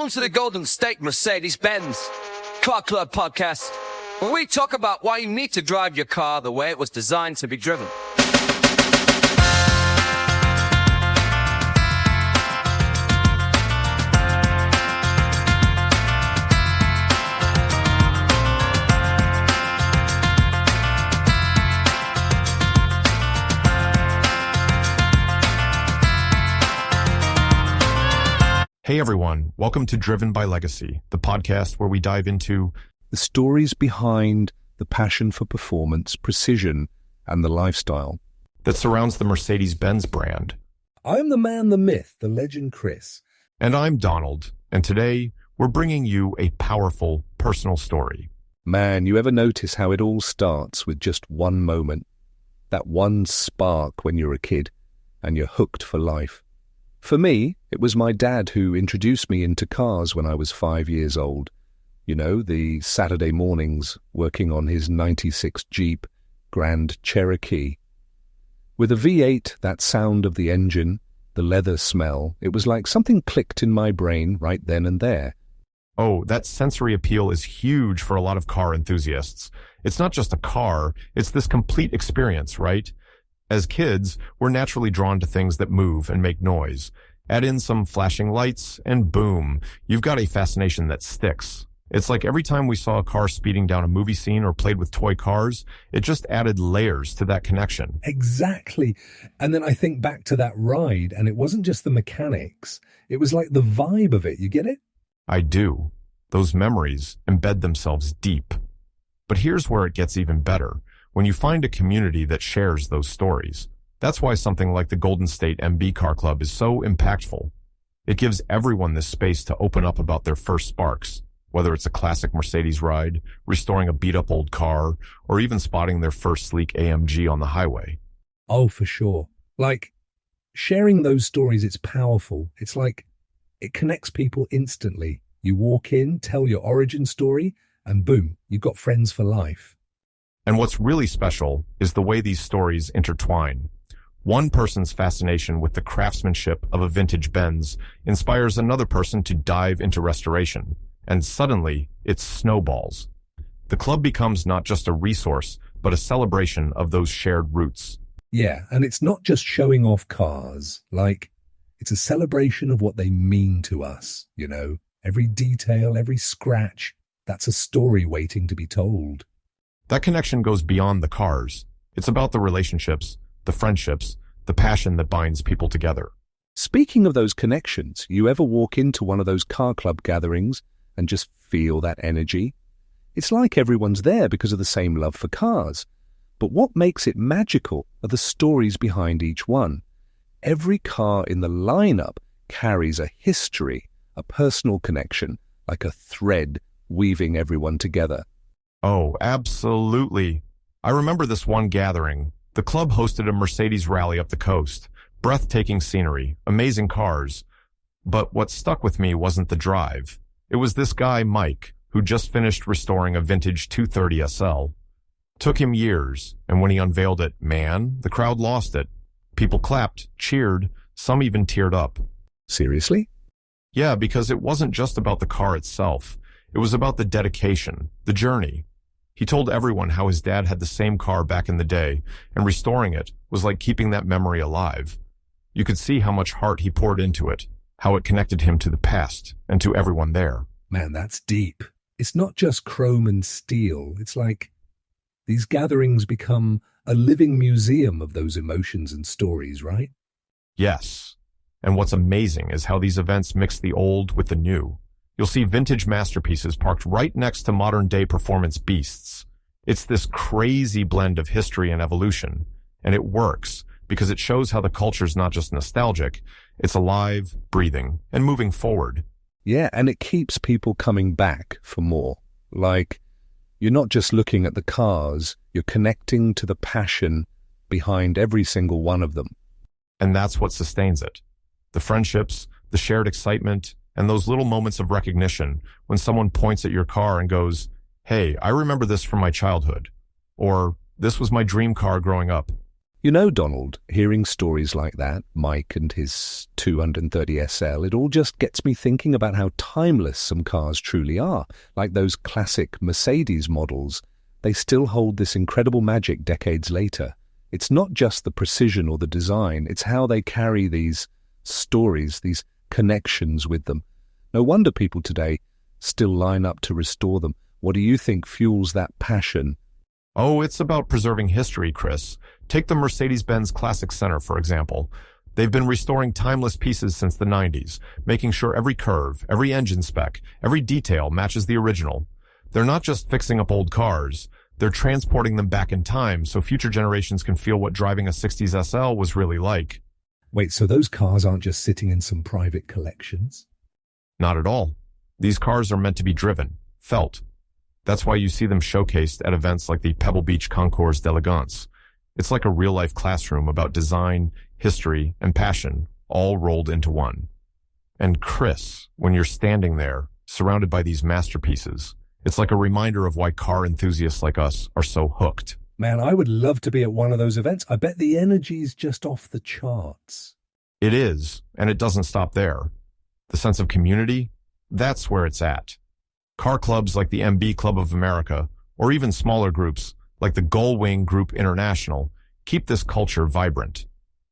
Welcome to the Golden State Mercedes-Benz Car Club podcast, where we talk about why you need to drive your car the way it was designed to be driven. Hey everyone, welcome to Driven by Legacy, the podcast where we dive into the stories behind the passion for performance, precision, and the lifestyle that surrounds the Mercedes-Benz brand. I'm the man, the myth, the legend Chris. And I'm Donald, and today we're bringing you a powerful personal story. Man, you ever notice how it all starts with just one moment? That one spark when you're a kid, and you're hooked for life. For me, it was my dad who introduced me into cars when I was 5 years old. You know, the Saturday mornings working on his '96 Jeep Grand Cherokee. With a V8, that sound of the engine, the leather smell, it was like something clicked in my brain right then and there. Oh, that sensory appeal is huge for a lot of car enthusiasts. It's not just a car, it's this complete experience, right? As kids, we're naturally drawn to things that move and make noise. Add in some flashing lights, and boom, you've got a fascination that sticks. It's like every time we saw a car speeding down a movie scene or played with toy cars, it just added layers to that connection. Exactly. And then I think back to that ride, and it wasn't just the mechanics. It was like the vibe of it. You get it? I do. Those memories embed themselves deep. But here's where it gets even better. When you find a community that shares those stories. That's why something like the Golden State MB Car Club is so impactful. It gives everyone this space to open up about their first sparks, whether it's a classic Mercedes ride, restoring a beat-up old car, or even spotting their first sleek AMG on the highway. Oh, for sure. Like, sharing those stories, it's powerful. It's like, it connects people instantly. You walk in, tell your origin story, and boom, you've got friends for life. And what's really special is the way these stories intertwine. One person's fascination with the craftsmanship of a vintage Benz inspires another person to dive into restoration, and suddenly it snowballs. The club becomes not just a resource, but a celebration of those shared roots. Yeah, and it's not just showing off cars. Like, it's a celebration of what they mean to us, you know? Every detail, every scratch, that's a story waiting to be told. That connection goes beyond the cars. It's about the relationships, the friendships, the passion that binds people together. Speaking of those connections, you ever walk into one of those car club gatherings and just feel that energy? It's like everyone's there because of the same love for cars. But what makes it magical are the stories behind each one. Every car in the lineup carries a history, a personal connection, like a thread weaving everyone together. Oh, absolutely. I remember this one gathering. The club hosted a Mercedes rally up the coast. Breathtaking scenery, amazing cars. But what stuck with me wasn't the drive. It was this guy, Mike, who just finished restoring a vintage 230 SL. Took him years, and when he unveiled it, man, the crowd lost it. People clapped, cheered, some even teared up. Seriously? Yeah, because it wasn't just about the car itself. It was about the dedication, the journey. He told everyone how his dad had the same car back in the day, and restoring it was like keeping that memory alive. You could see how much heart he poured into it, how it connected him to the past and to everyone there. Man, that's deep. It's not just chrome and steel. It's like these gatherings become a living museum of those emotions and stories, right? Yes. And what's amazing is how these events mix the old with the new. You'll see vintage masterpieces parked right next to modern-day performance beasts. It's this crazy blend of history and evolution, and it works because it shows how the culture's not just nostalgic, it's alive, breathing, and moving forward. Yeah, and it keeps people coming back for more. Like, you're not just looking at the cars, you're connecting to the passion behind every single one of them. And that's what sustains it. The friendships, the shared excitement, and those little moments of recognition when someone points at your car and goes, "Hey, I remember this from my childhood," or "This was my dream car growing up." You know, Donald, hearing stories like that, Mike and his 230 SL, it all just gets me thinking about how timeless some cars truly are, like those classic Mercedes models. They still hold this incredible magic decades later. It's not just the precision or the design, it's how they carry these stories, these connections with them. No wonder people today still line up to restore them. What do you think fuels that passion? Oh, it's about preserving history, Chris. Take the Mercedes-Benz Classic Center, for example. They've been restoring timeless pieces since the 90s, making sure every curve, every engine spec, every detail matches the original. They're not just fixing up old cars, they're transporting them back in time so future generations can feel what driving a 60s SL was really like. Wait, so those cars aren't just sitting in some private collections? Not at all. These cars are meant to be driven, felt. That's why you see them showcased at events like the Pebble Beach Concours d'Elegance. It's like a real-life classroom about design, history, and passion, all rolled into one. And Chris, when you're standing there, surrounded by these masterpieces, it's like a reminder of why car enthusiasts like us are so hooked. Man, I would love to be at one of those events. I bet the energy's just off the charts. It is, and it doesn't stop there. The sense of community, that's where it's at. Car clubs like the MB Club of America, or even smaller groups like the Gullwing Group International, keep this culture vibrant.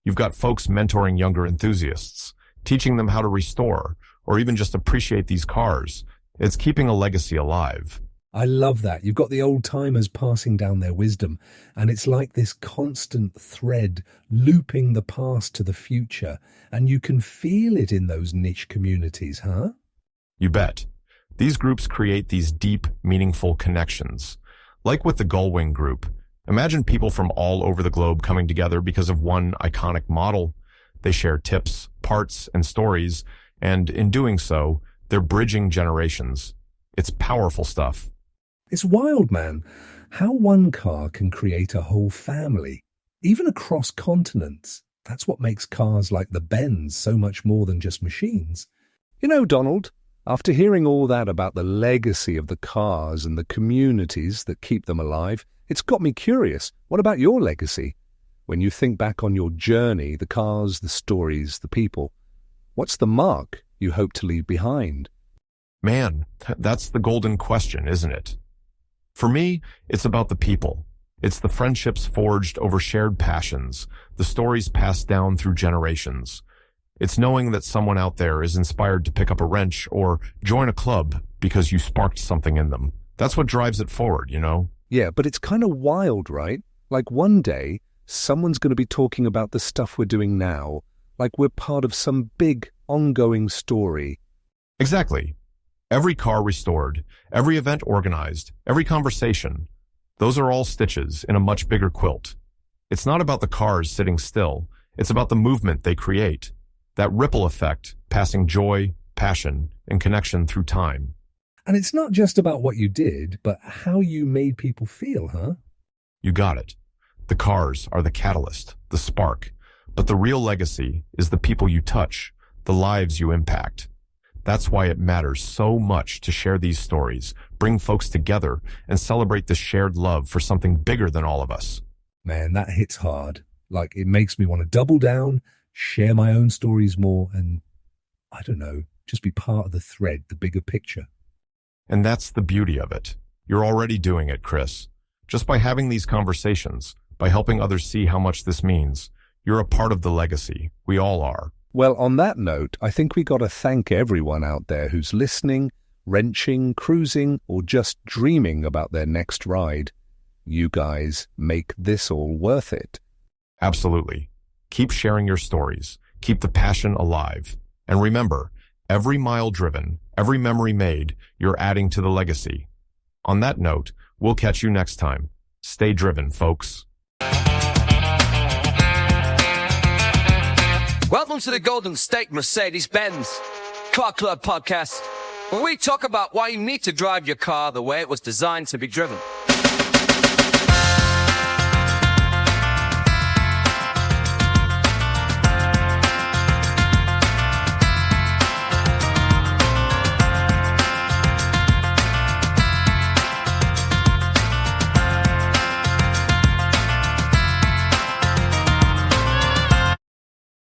You've got folks mentoring younger enthusiasts, teaching them how to restore, or even just appreciate these cars. It's keeping a legacy alive. I love that. You've got the old timers passing down their wisdom, and it's like this constant thread looping the past to the future, and you can feel it in those niche communities, huh? You bet. These groups create these deep, meaningful connections. Like with the Gullwing Group, imagine people from all over the globe coming together because of one iconic model. They share tips, parts, and stories, and in doing so, they're bridging generations. It's powerful stuff. It's wild, man, how one car can create a whole family, even across continents. That's what makes cars like the Benz so much more than just machines. You know, Donald, after hearing all that about the legacy of the cars and the communities that keep them alive, it's got me curious. What about your legacy? When you think back on your journey, the cars, the stories, the people, what's the mark you hope to leave behind? Man, that's the golden question, isn't it? For me, it's about the people. It's the friendships forged over shared passions, the stories passed down through generations. It's knowing that someone out there is inspired to pick up a wrench or join a club because you sparked something in them. That's what drives it forward, you know? Yeah, but it's kind of wild, right? Like one day, someone's going to be talking about the stuff we're doing now, like we're part of some big, ongoing story. Exactly. Every car restored, every event organized, every conversation, those are all stitches in a much bigger quilt. It's not about the cars sitting still. It's about the movement they create. That ripple effect, passing joy, passion, and connection through time. And it's not just about what you did, but how you made people feel, huh? You got it. The cars are the catalyst, the spark. But the real legacy is the people you touch, the lives you impact. That's why it matters so much to share these stories, bring folks together, and celebrate the shared love for something bigger than all of us. Man, that hits hard. Like, it makes me want to double down, share my own stories more, and, I don't know, just be part of the thread, the bigger picture. And that's the beauty of it. You're already doing it, Chris. Just by having these conversations, by helping others see how much this means, you're a part of the legacy. We all are. Well, on that note, I think we got to thank everyone out there who's listening, wrenching, cruising, or just dreaming about their next ride. You guys make this all worth it. Absolutely. Keep sharing your stories. Keep the passion alive. And remember, every mile driven, every memory made, you're adding to the legacy. On that note, we'll catch you next time. Stay driven, folks. Welcome to the Golden State Mercedes-Benz Car Club podcast, where we talk about why you need to drive your car the way it was designed to be driven.